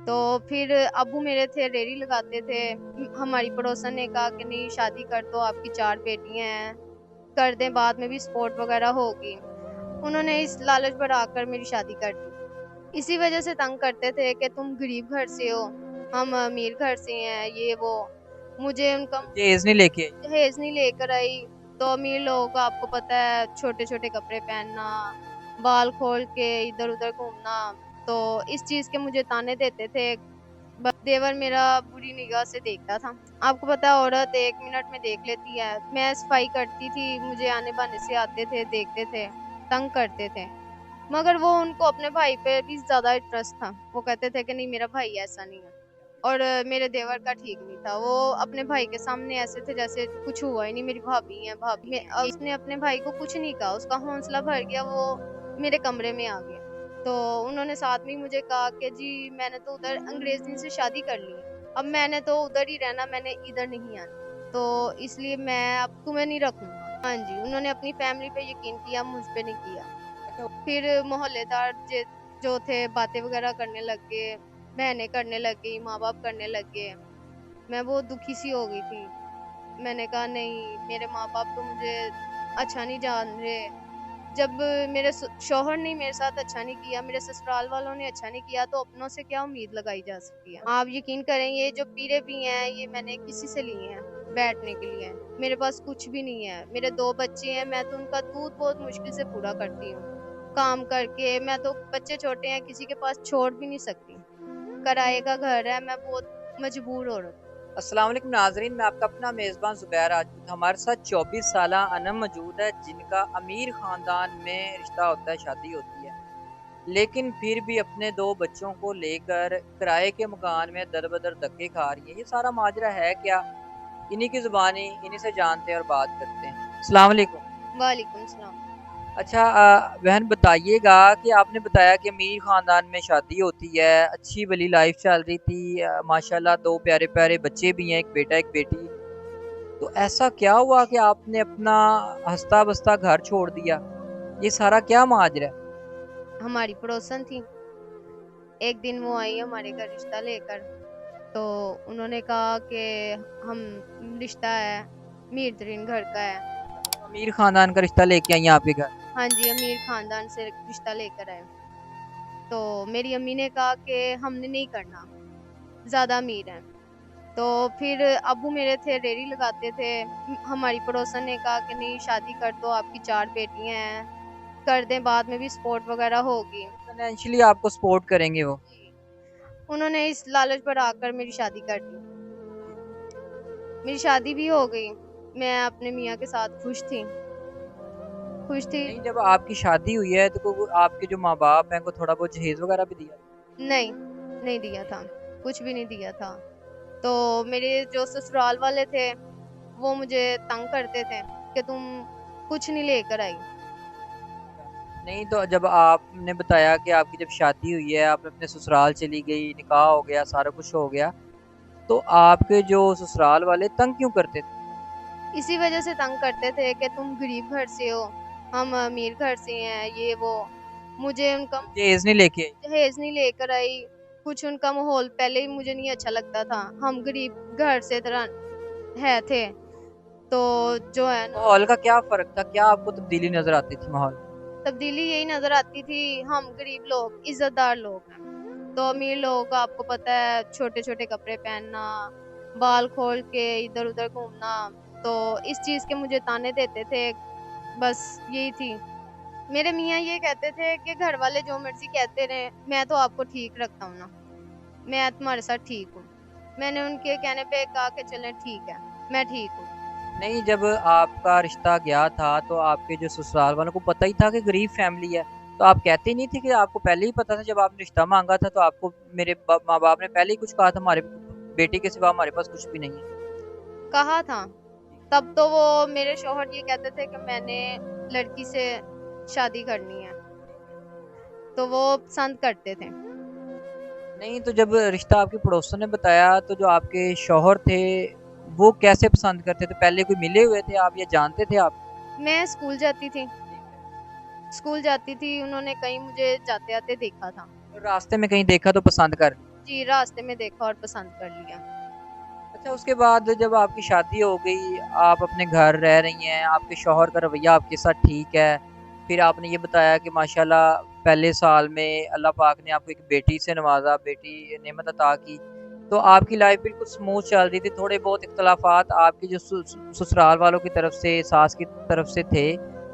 तो फिर अब्बू मेरे थे रेड़ी लगाते थे। हमारी पड़ोसन ने कहा कि नहीं शादी कर दो, आपकी 4 बेटियां हैं, कर दें, बाद में भी सपोर्ट वगैरह होगी। उन्होंने इस लालच बढ़ाकर मेरी शादी कर दी। इसी वजह से तंग करते थे कि तुम गरीब घर से हो, हम अमीर घर से हैं, ये वो। मुझे उनका दहेज नहीं लेके आई? दहेज नहीं लेकर आई। तो अमीर लोगों का आपको पता है, छोटे छोटे कपड़े पहनना, बाल खोल के इधर उधर घूमना। तो इस चीज के मुझे ताने देते थे। बस देवर मेरा बुरी निगाह से देखता था। आपको पता है औरत 1 मिनट में देख लेती है। मैं सफाई करती थी, मुझे आने बाने से आते थे, देखते थे, तंग करते थे। मगर वो उनको अपने भाई पे भी ज्यादा इंटरेस्ट था। वो कहते थे कि नहीं मेरा भाई ऐसा नहीं है। और मेरे देवर का ठीक नहीं था। वो अपने भाई के सामने ऐसे थे जैसे कुछ हुआ ही नहीं, मेरी भाभी है भाभी उसने अपने भाई को कुछ नहीं कहा, उसका हौसला भर गया, वो मेरे कमरे में आ गया। तो उन्होंने साथ में ही मुझे कहा कि जी मैंने तो उधर अंग्रेजी से शादी कर ली है, अब मैंने तो उधर ही रहना, मैंने इधर नहीं आना, तो इसलिए मैं अब तुम्हें नहीं रखूंगा। हाँ जी, उन्होंने अपनी फैमिली पे यकीन किया, मुझ पे नहीं किया। फिर मोहल्लेदार जो थे बातें वगैरह करने लग गए, बहनें करने लग गई, माँ बाप करने लग गए। मैं बहुत दुखी सी हो गई थी। मैंने कहा नहीं, मेरे माँ बाप तो मुझे अच्छा नहीं जान रहे। जब मेरे शौहर ने मेरे साथ अच्छा नहीं किया, मेरे ससुराल वालों ने अच्छा नहीं किया, तो अपनों से क्या उम्मीद लगाई जा सकती है। आप यकीन करें, ये जो पीरे भी हैं ये मैंने किसी से लिए हैं बैठने के लिए। मेरे पास कुछ भी नहीं है। मेरे 2 बच्चे हैं, मैं तो उनका दूध बहुत मुश्किल से पूरा करती हूँ काम करके। मैं तो बच्चे छोटे हैं, किसी के पास छोड़ भी नहीं सकती। किराए का घर है, मैं बहुत मजबूर हो रही हूँ। अस्सलाम वालेकुम नाजरीन, मैं आपका अपना मेज़बान ज़ुबैर राजपूत। हमारे साथ 24 साला अनम मौजूद है, जिनका अमीर ख़ानदान में रिश्ता होता है, शादी होती है, लेकिन फिर भी अपने 2 बच्चों को लेकर किराए के मकान में दर-बदर धक्के खा रही है। ये सारा माजरा है क्या? इन्हीं की ज़ुबानी इन्हीं से जानते हैं और बात करते हैं। अस्सलाम वालेकुम। वालेकुम सलाम। अच्छा, बहन बताइएगा कि आपने बताया कि अमीर ख़ानदान में शादी होती है, अच्छी भली लाइफ चल रही थी, माशाल्लाह 2 प्यारे-प्यारे बच्चे भी हैं, 1 बेटा 1 बेटी। तो ऐसा क्या हुआ कि आपने अपना हँसता-बसता घर छोड़ दिया? ये सारा क्या माजरा है? हमारी पड़ोसन थी, एक दिन वो आई हमारे घर रिश्ता लेकर। तो उन्होंने कहा कि हम रिश्ता है, मीर तरीन घर का है। अमीर ख़ानदान का रिश्ता लेके आई हैं आपके घर? हाँ जी, अमीर खानदान से रिश्ता लेकर आए। तो मेरी अम्मी ने कहा कि हमने नहीं करना, ज्यादा अमीर हैं। तो फिर अब्बू मेरे थे रेड़ी लगाते थे। हमारी पड़ोसन ने कहा कि नहीं शादी कर दो, आपकी 4 बेटियां हैं, कर दें, बाद में भी सपोर्ट वगैरह होगी। फाइनेंशियली आपको सपोर्ट करेंगे वो? जी, उन्होंने इस लालच बढ़ाकर मेरी शादी कर दी। मेरी शादी भी हो गई। मैं अपने मियाँ के साथ खुश थी, खुश थी। नहीं, जब आपकी शादी हुई है तो को आपके जो माँ-बाप हैं, को थोड़ा बहुत जहेज़ वग़ैरह भी दिया? नहीं, नहीं दिया था, कुछ भी नहीं दिया था। तो मेरे जो ससुराल वाले थे वो मुझे तंग करते थे कि तुम कुछ नहीं लेकर आई। नहीं, तो जब आपने बताया कि आपकी जब शादी हुई है, आप अपने ससुराल चली गई, निकाह हो गया, सारा कुछ हो गया, तो आपके जो ससुराल वाले तंग क्यों करते थे? इसी वजह से तंग करते थे कि तुम गरीब घर से हो, हम अमीर घर से हैं, ये वो। मुझे उनका दहेज नहीं लेके आई? दहेज नहीं लेकर आई। कुछ उनका माहौल पहले ही मुझे नहीं अच्छा लगता था। हम गरीब घर से तरह है थे, तो जो है ना, माहौल का क्या फ़र्क था? क्या आपको तब्दीली नज़र आती थी माहौल में? तब्दीली यही नजर आती थी। हम गरीब लोग इज्जतदार लोग हैं, तो अमीर लोगों का आपको पता है, छोटे छोटे कपड़े पहनना, बाल खोल के इधर उधर घूमना। तो इस चीज के मुझे ताने देते थे। बस यही थी। मेरे मियाँ ये कहते थे कि घर वाले जो मर्जी कहते रहे, मैं तो आपको ठीक रखता हूँ ना, मैं तुम्हारे साथ ठीक हूँ। मैंने उनके कहने पे कहा कि चलें ठीक है, मैं ठीक हूँ। नहीं, जब आपका रिश्ता गया था तो आपके जो ससुराल वालों को पता ही था कि गरीब फैमिली है, तो आप कहते नहीं थे कि आपको पहले ही पता था? जब आपने रिश्ता मांगा था तो आपको मेरे माँ बाप ने पहले ही कुछ कहा था, हमारे बेटे के सिवा हमारे पास कुछ भी नहीं है? कहा था। तब तो वो मेरे शौहर ये कहते थे कि मैंने लड़की से शादी करनी है, तो वो पसंद करते थे। नहीं, तो जब रिश्ता आपकी पड़ोसन ने बताया तो जो आपके शौहर थे वो कैसे पसंद करते थे? पहले कोई मिले हुए थे आप या जानते थे आप? मैं स्कूल जाती थी, स्कूल जाती थी, उन्होंने कहीं मुझे जाते आते देखा था। रास्ते में कहीं देखा तो पसंद कर? जी, रास्ते में देखा और पसंद कर लिया। अच्छा, उसके बाद जब आपकी शादी हो गई, आप अपने घर रह रही हैं, आपके शौहर का रवैया आपके साथ ठीक है, फिर आपने ये बताया कि माशाल्लाह पहले साल में अल्लाह पाक ने आपको एक बेटी से नवाज़ा, बेटी नेमत अता की, तो आपकी लाइफ बिल्कुल स्मूथ चल रही थी। थोड़े बहुत इख्तलाफात आपके जो ससुराल वालों की तरफ से, सास की तरफ से थे,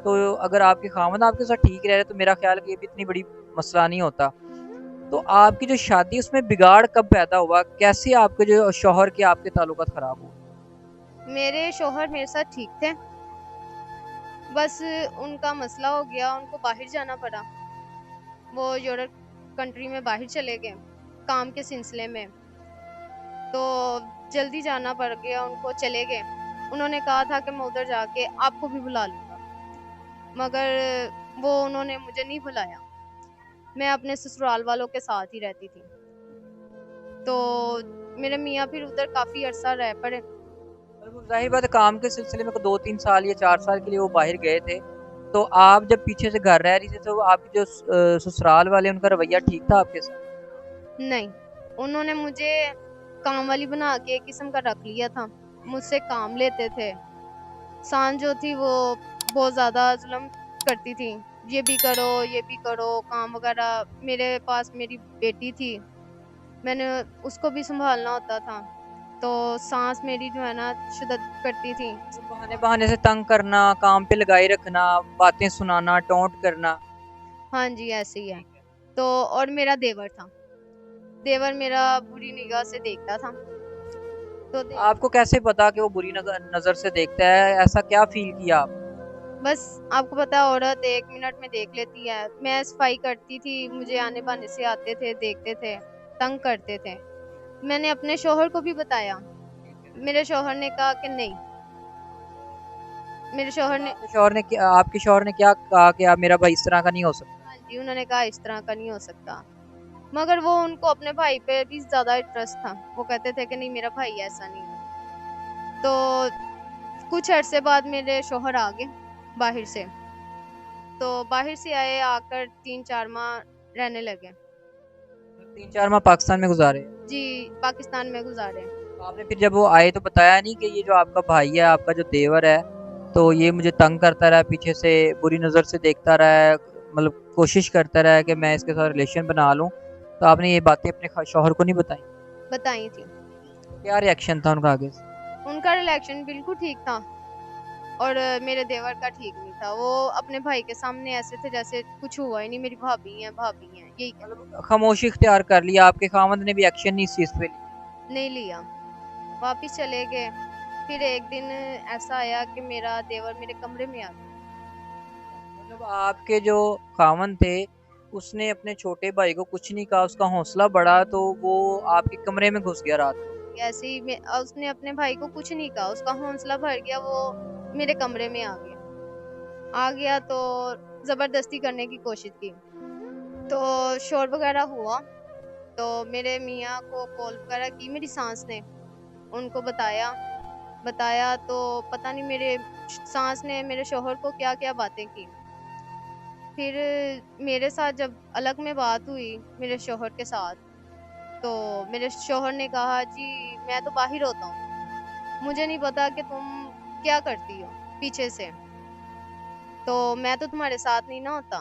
तो अगर आपके खामद आपके साथ ठीक रह रहे तो मेरा ख्याल है कि ये भी इतनी बड़ी मसला नहीं होता। तो आपकी जो शादी उसमें बिगाड़ कब पैदा हुआ? कैसे आपके जो शौहर के आपके ताल्लुकात खराब हुए? मेरे शौहर मेरे साथ ठीक थे, बस उनका मसला हो गया, उनको बाहर जाना पड़ा। वो यूरोप कंट्री में बाहर चले गए काम के सिलसिले में, तो जल्दी जाना पड़ गया उनको, चले गए। उन्होंने कहा था कि मैं उधर जाके आपको भी बुला लूँगा, मगर वो उन्होंने मुझे नहीं बुलाया। मैं अपने ससुराल वालों के साथ ही रहती थी। तो मेरे मियाँ फिर उधर काफ़ी अरसा रह पड़े। बिल्कुल, ज़ाहिर बात है काम के सिलसिले में 2-3 साल या 4 साल के लिए वो बाहर गए थे। तो आप जब पीछे से घर रह रही थी तो आपके जो ससुराल वाले उनका रवैया ठीक था आपके साथ? नहीं, उन्होंने मुझे काम वाली बना के एक किस्म का रख लिया था। मुझसे काम लेते थे। साँझ जो थी वो बहुत ज़्यादा ज़ुल्म करती थी। ये भी करो, काम वग़ैरह। मेरे पास मेरी बेटी थी, मैंने उसको भी सँभालना होता था। तो सास मेरी जो है ना शिद्दत करती थी। बहाने-बहाने से तंग करना, काम पे लगाए रखना, बातें सुनाना, टोंट करना। हाँ जी, ऐसे ही है। ठीक है। तो और मेरा देवर था। देवर मेरा बुरी निगाह से देखता था। तो दे आपको कैसे पता कि वो बुरी नज़र से देखता है? ऐसा क्या फ़ील किया आप? बस आपको पता है औरत 1 मिनट में देख लेती है। मैं सफाई करती थी, मुझे आने-बाने से आते थे, देखते थे, तंग करते थे। मैंने अपने शौहर को भी बताया। मेरे शौहर ने कहा कि नहीं। मेरे शौहर तब ने आपके शौहर ने क्या कहा कि आप मेरा भाई इस तरह का नहीं हो सकता? हाँ जी, उन्होंने कहा इस तरह का नहीं हो सकता। मगर वो उनको अपने भाई पे भी ज़्यादा इंटरेस्ट था। वो कहते थे कि नहीं मेरा भाई ऐसा नहीं है। तो कुछ अरसे बाद मेरे शौहर आ गए बाहर से। तो बाहर से आए, आकर 3-4 माह रहने लगे। 3-4 माह पाकिस्तान में गुज़ारे। जी, पाकिस्तान में गुज़ारे। आपने फिर जब वो आए तो बताया नहीं कि ये जो आपका भाई है, आपका जो देवर है, तो ये मुझे तंग करता रहा है, पीछे से बुरी नज़र से देखता रहा है, मतलब कोशिश करता रहा है कि मैं इसके साथ रिलेशन बना लूँ। तो आपने ये बातें अपने शौहर को नहीं बताई? बताई थी। क्या रिएक्शन था उनका आगे से? उनका रिएक्शन बिल्कुल ठीक था और मेरे देवर का ठीक नहीं था। वो अपने भाई के सामने ऐसे थे जैसे कुछ हुआ ही नहीं, मेरी भाभी हैं, यही कहते मतलब खामोशी इख्तियार कर लिया, आपके खामद ने भी एक्शन नहीं इस चीज़ पे लिया? नहीं लिया, वापिस चले गए। फिर एक दिन ऐसा आया कि मेरा देवर मेरे कमरे में आ गया। मतलब आपके जो खामन थे, उसने अपने छोटे भाई को कुछ नहीं कहा, उसका हौसला बढ़ा तो वो आपके कमरे में घुस गया रात को। ऐसे ही उसने अपने भाई को कुछ नहीं कहा, उसका हौसला भर गया, वो मेरे कमरे में आ गया। आ गया तो ज़बरदस्ती करने की कोशिश की। तो शोर वगैरह हुआ, तो मेरे मियाँ को कॉल वगैरह की मेरी सास ने, उनको बताया। बताया तो पता नहीं मेरे सास ने मेरे शौहर को क्या-क्या बातें की। फिर मेरे साथ जब अलग में बात हुई मेरे शौहर के साथ, तो मेरे शौहर ने कहा जी मैं तो बाहर होता हूँ, मुझे नहीं पता कि तुम क्या करती हो पीछे से, तो मैं तो तुम्हारे साथ नहीं ना होता।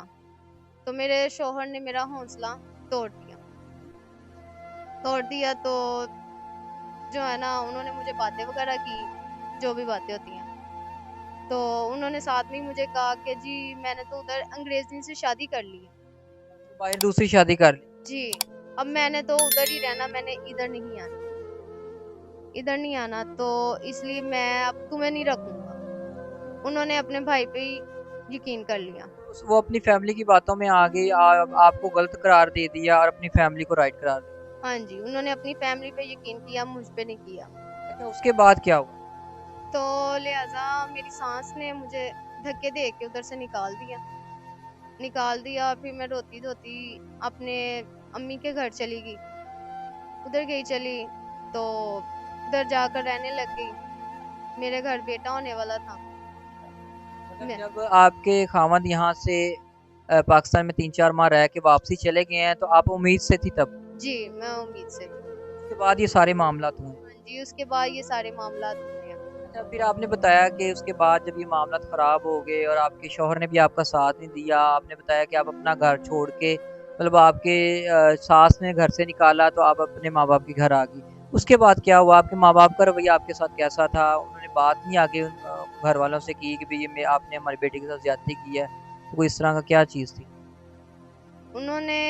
तो मेरे शौहर ने मेरा हौसला तोड़ दिया। तोड़ दिया तो जो है ना उन्होंने मुझे बातें वगैरह की, जो भी बातें होती हैं। तो उन्होंने साथ में ही मुझे कहा कि जी मैंने तो उधर अंग्रेज़ी से शादी कर ली है। बाहर दूसरी शादी कर ली। जी, अब मैंने तो उधर ही रहना, मैंने इधर नहीं आना। इधर नहीं आना तो इसलिए मैं अब तुम्हें नहीं रखूँगा। उन्होंने अपने भाई पे ही यकीन कर लिया। वो अपनी फैमिली की बातों में आ गई, आपको गलत करार दे दिया और अपनी फैमिली को राइट करार दिया। हाँ जी, उन्होंने अपनी फैमिली पे यकीन किया, मुझ पे नहीं किया। अच्छा, उसके बाद क्या हुआ? तो लिहाज़ा मेरी सास ने मुझे धक्के दे के उधर से निकाल दिया। निकाल दिया, फिर मैं रोती-धोती अपने अम्मी के घर चली गई। उधर गई चली तो उधर जाकर रहने लग गई। मेरे घर बेटा होने वाला था। मतलब मैं जब आपके खामद यहाँ से पाकिस्तान में 3-4 माह रह के वापसी चले गए हैं तो आप उम्मीद से थी तब? जी, मैं उम्मीद से। उसके बाद ये सारे मामलात हुए। हाँ जी, उसके बाद ये सारे मामलात हुए हैं। अच्छा, फिर आपने बताया कि उसके बाद जब ये मामलात ख़राब हो गए और आपके शौहर ने भी आपका साथ नहीं दिया, आपने बताया कि आप अपना घर छोड़ के मतलब आपके सास ने घर से निकाला तो आप अपने माँ-बाप के घर आ गई। उसके बाद क्या हुआ? आपके माँ-बाप का रवैया आपके साथ कैसा था? उन्होंने बात नहीं आगे घर वालों से की कि भई ये मैं आपने हमारी बेटी के साथ ज़्यादती की है? तो कोई इस तरह का क्या चीज़ थी? उन्होंने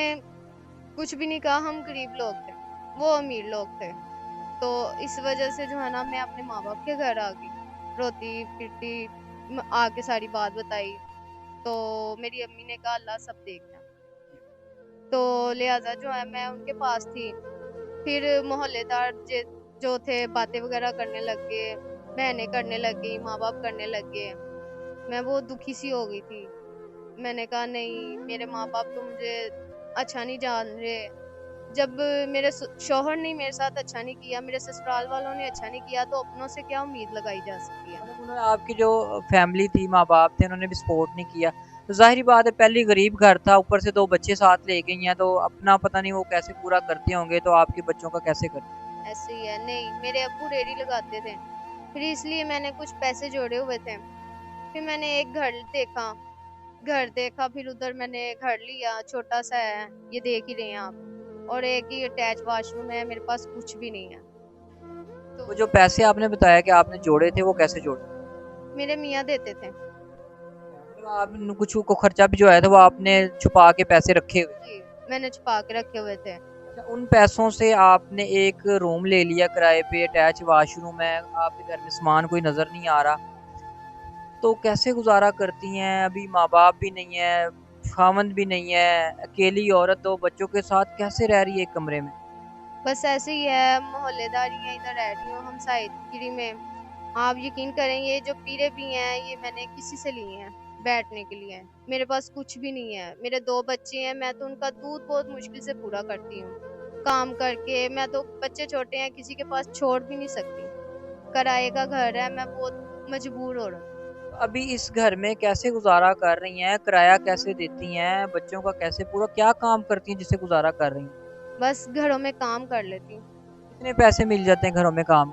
कुछ भी नहीं कहा, हम गरीब लोग थे, वो अमीर लोग थे। तो इस वजह से जो है ना मैं अपने माँ-बाप के घर आ गई, रोती-पीटी आके सारी बात बताई। तो मेरी अम्मी ने कहा अल्लाह सब देखता है। तो लिहाज़ा जो है मैं उनके पास थी। फिर मोहल्लेदार जो थे बातें वगैरह करने लग गए, बहनें करने लग गई, माँ-बाप करने लग गए। मैं बहुत दुखी सी हो गई थी। मैंने कहा नहीं, मेरे माँ-बाप तो मुझे अच्छा नहीं जान रहे। जब मेरे शौहर ने मेरे साथ अच्छा नहीं किया, मेरे ससुराल वालों ने अच्छा नहीं किया, तो अपनों से क्या उम्मीद लगाई जा सकती है? मतलब उन्होंने आपकी जो फैमिली थी, माँ-बाप थे, उन्होंने भी सपोर्ट नहीं किया। तो ज़ाहिर-सी बात है पहले गरीब घर था, ऊपर से 2 बच्चे साथ ले गई हैं, तो अपना पता नहीं वो कैसे पूरा करते होंगे, तो आपके बच्चों का कैसे करते? ऐसे ही है, नहीं, मेरे अब्बू रेहड़ी लगाते थे, फिर इसलिए मैंने कुछ पैसे जोड़े हुए थे। फिर मैंने एक घर देखा, फिर उधर मैंने घर लिया, छोटा-सा है, ये देख ही रहे हैं आप। और एक ही अटैच वॉशरूम है, मेरे पास कुछ भी नहीं है। तो वो जो पैसे आपने बताया कि आपने जोड़े थे, वो कैसे जोड़े? मेरे मियाँ देते थे। मतलब आपने कुछ को खर्चा भी जो आया था, वो आपने छुपा के पैसे रखे हुए? जी, मैंने छुपा के रखे हुए थे। अच्छा, उन पैसों से आपने एक रूम ले लिया किराए पे, अटैच वॉशरूम है, आपके घर में सामान कोई नज़र नहीं आ रहा। तो कैसे गुज़ारा करती हैं? अभी माँ-बाप भी नहीं है, ख़ावंद भी नहीं है, अकेली औरत 2 बच्चों के साथ कैसे रह रही है एक कमरे में? बस ऐसे ही है, मोहल्लेदारियाँ इधर रह रही हूँ हमसाएगिरी में। आप यकीन करेंगे जो पीरे भी हैं, ये मैंने किसी से लिए हैं, बैठने के लिए। मेरे पास कुछ भी नहीं है। मेरे 2 बच्चे हैं, मैं तो उनका दूध बहुत मुश्किल से पूरा करती हूँ, काम करके। मैं तो बच्चे छोटे हैं, किसी के पास छोड़ भी नहीं सकती। किराए का घर है, मैं बहुत मजबूर औरत हूँ। अभी इस घर में कैसे गुज़ारा कर रही हैं? किराया कैसे देती हैं? बच्चों का कैसे पूरा क्या काम करती हैं जिससे गुज़ारा कर रही हैं? बस घरों में काम कर लेती हूँ। कितने पैसे मिल जाते हैं घरों में काम?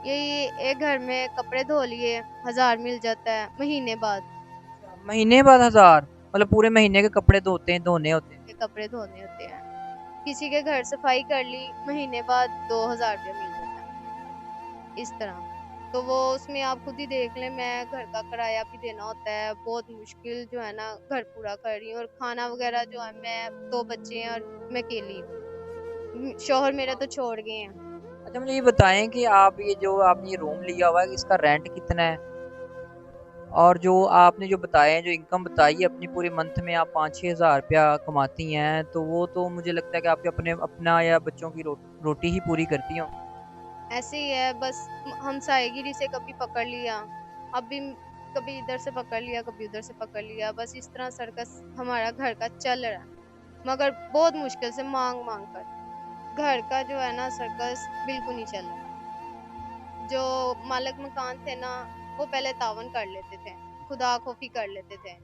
यही एक घर में कपड़े धो लिए, 1000 मिल जाता है, महीने बाद। महीने बाद 1000 मतलब पूरे महीने के कपड़े धोने होते हैं। के कपड़े धोने होते हैं। किसी के घर सफाई कर ली, महीने बाद 2000 रुपया मिल जाता है, इस तरह। तो वो उसमें आप खुद ही देख लें, मैं घर का किराया भी देना होता है, बहुत मुश्किल जो है ना घर पूरा कर रही हूँ। और खाना वगैरह जो है, मैं 2 बच्चे हैं और मैं अकेली हूँ। शौहर मेरे तो छोड़ गए हैं। अच्छा, मुझे ये बताएँ कि आप ये जो आपने ये रूम लिया हुआ है, इसका रेंट कितना है? और जो आपने जो बताए हैं, जो इनकम बताई है अपनी पूरे मंथ में आप 5-6 हज़ार रुपया कमाती हैं, तो वो तो मुझे लगता है कि आपके अपना या बच्चों की रोटी ही पूरी करती हों। ऐसे ही है, बस हमसाएगिरी से कभी पकड़ लिया, अभी कभी इधर से पकड़ लिया, कभी उधर से पकड़ लिया। बस इस तरह सर्कस हमारा घर का चल रहा है, मगर बहुत मुश्किल से माँग-माँग कर। घर का जो है ना सर्कस बिल्कुल नहीं चल रहा। जो मालिक मकान थे ना, वो पहले तावन कर लेते थे, खुदा खौफी कर लेते थे।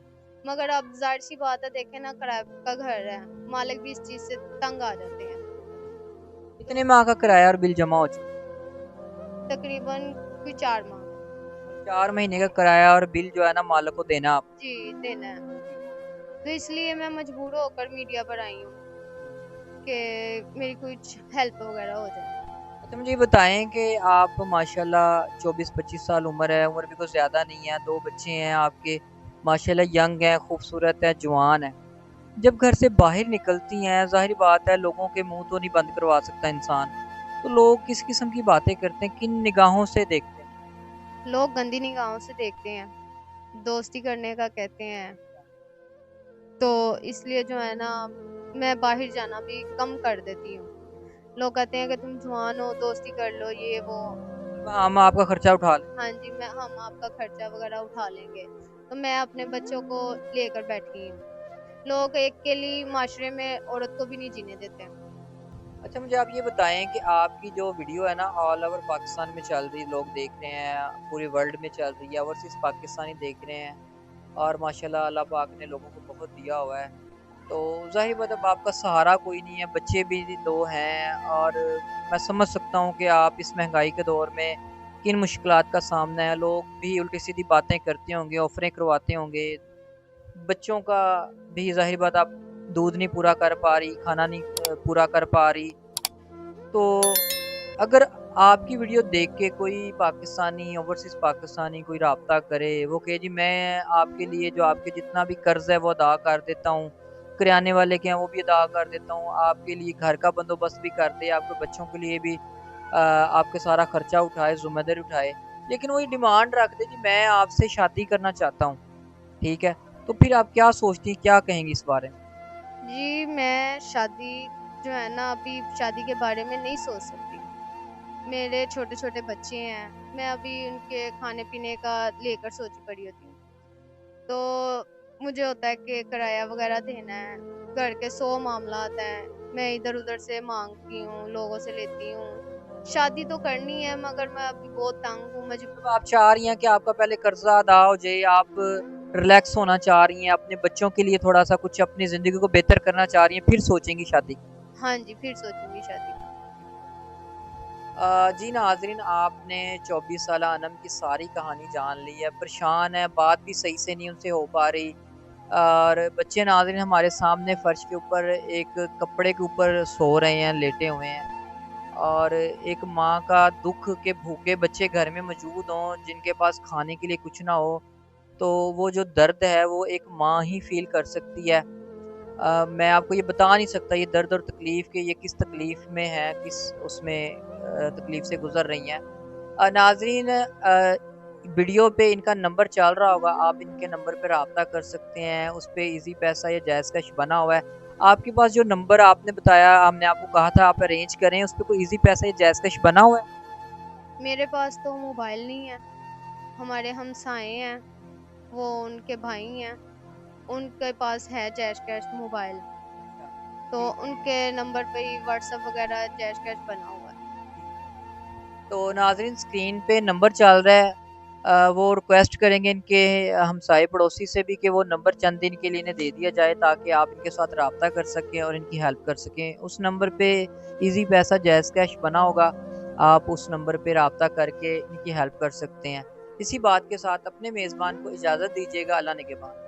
मगर अब ज़ाहिर-सी बात है, देखें ना किराए का घर है, मालिक भी इस चीज़ से तंग आ जाते हैं। तो कितने माह का किराया और बिल जमा हो चुका तकरीबन कोई 4 माह। है? 4 महीने का किराया और बिल जो है ना मालिक को देना आप। जी, देना है। तो इसलिए मैं मजबूर होकर मीडिया पर आई हूँ कि मेरी कुछ हेल्प वगैरह हो जाए। अच्छा, मुझे ये बताएँ कि आप माशाल्लाह 24-25 साल उम्र है, उम्र भी कुछ ज़्यादा नहीं है, 2 बच्चे हैं आपके, माशाल्लाह यंग हैं, खूबसूरत हैं, जवान हैं। जब घर से बाहर निकलती हैं, ज़ाहिर बात है लोगों के मुँह तो नहीं बंद करवा सकता इंसान। तो लोग किस किस्म की बातें करते हैं, किन निगाहों से देखते हैं? लोग गंदी निगाहों से देखते हैं, दोस्ती करने का कहते हैं। तो इसलिए जो है ना, मैं बाहर जाना भी कम कर देती हूँ। लोग कहते हैं कि तुम जवान हो, दोस्ती कर लो, ये वो। हम आपका खर्चा उठा लें। हाँ जी, हम आपका खर्चा वगैरह उठा लेंगे। तो मैं अपने बच्चों को लेकर बैठी हूँ। लोग एक के लिए माशरे में औरत को भी नहीं जीने देते। अच्छा, मुझे आप ये बताएँ कि आपकी जो वीडियो है ना ऑल ओवर पाकिस्तान में चल रही है, लोग देख रहे हैं, पूरे वर्ल्ड में चल रही है, ओवरसीज़ पाकिस्तानी देख रहे हैं और माशाल्लाह अल्लाह पाक ने लोगों को बहुत दिया हुआ है। तो ज़ाहिर बात है अब आपका सहारा कोई नहीं है, बच्चे भी 2 हैं और मैं समझ सकता हूँ कि आप इस महँगाई के दौर में किन मुश्किलात का सामना है। लोग भी उल्टी-सीधी बातें करते होंगे, ऑफ़रें करवाते होंगे। बच्चों का भी ज़ाहिर बात आप दूध नहीं पूरा कर पा रही, खाना नहीं पूरा कर पा रही। तो अगर आपकी वीडियो देख के कोई पाकिस्तानी ओवरसीज़ पाकिस्तानी कोई राब्ता करे, वो कहे जी मैं आपके लिए जो आपके जितना भी कर्ज़ है वो अदा कर देता हूँ, किराने वाले के हैं वो भी अदा कर देता हूँ, आपके लिए घर का बंदोबस्त भी कर दे, आपके बच्चों के लिए भी आपके सारा खर्चा उठाए, ज़िम्मेदारी उठाए। लेकिन वो ये डिमांड रख दे जी मैं आपसे शादी करना चाहता हूँ, ठीक है? तो फिर आप क्या सोचती हैं, क्या कहेंगी इस बारे में? जी, मैं शादी जो है ना अभी शादी के बारे में नहीं सोच सकती। मेरे छोटे-छोटे बच्चे हैं, मैं अभी उनके खाने-पीने का लेकर सोची पड़ी होती हूँ। तो मुझे होता है कि किराया वगैरह देना है, घर के 100 मामलात हैं, मैं इधर-उधर से माँगती हूँ, लोगों से लेती हूँ। शादी तो करनी है मगर मैं अभी बहुत तंग हूँ, मतलब आप चाह रही हैं कि आपका पहले कर्जा अदा हो जाए, आप रिलैक्स होना चाह रही हैं, अपने बच्चों के लिए थोड़ा-सा कुछ अपनी ज़िंदगी को बेहतर करना चाह रही हैं, फिर सोचेंगी शादी की। हाँ जी, फिर सोचूँगी शादी का। जी नाज़रीन आपने 24 साला अनम की सारी कहानी जान ली है, परेशान है, बात भी सही से नहीं उनसे हो पा रही और बच्चे नाज़रीन हमारे सामने फ़र्श के ऊपर एक कपड़े के ऊपर सो रहे हैं, लेटे हुए हैं। और एक माँ का दुःख के भूखे बच्चे घर में मौजूद हों, जिनके पास खाने के लिए कुछ ना हो, तो वो जो दर्द है वो एक माँ ही फ़ील कर सकती है। मैं आपको ये बता नहीं सकता ये दर्द और तकलीफ़ कि ये किस तकलीफ़ में हैं, किस उसमें तकलीफ़ से गुज़र रही हैं। नाज़रीन वीडियो पे इनका नंबर चल रहा होगा, आप इनके नंबर पे राब्ता कर सकते हैं, उस पे ईज़ी पैसा या जैज़ कैश बना हुआ है। आपके पास जो नंबर आपने बताया हमने आपको कहा था आप अरेंज करें, उस पे कोई ईज़ी पैसा या जैज़ कैश बना हुआ है? मेरे पास तो मोबाइल नहीं है, हमारे हमसाए हैं, वो उनके भाई हैं, उनके पास है जैश कैश मोबाइल, अच्छा, तो ठीक है, उनके नंबर पे ही व्हाट्सएप वगैरह जैश कैश बना हुआ है। ठीक। तो नाज़रीन स्क्रीन पे नंबर चल रहा है वो रिक्वेस्ट करेंगे इनके हमसाए पड़ोसी से भी कि वो नंबर चंद दिन के लिए इन्हें दे दिया जाए ताकि आप इनके साथ राब्ता कर सकें और इनकी हेल्प कर सकें। उस नंबर पे ईज़ी पैसा जैज़ कैश बना होगा, आप उस नंबर पे राब्ता करके इनकी हेल्प कर सकते हैं। इसी बात के साथ अपने मेज़बान को इजाज़त दीजिएगा, अल्लाह ने के बाद।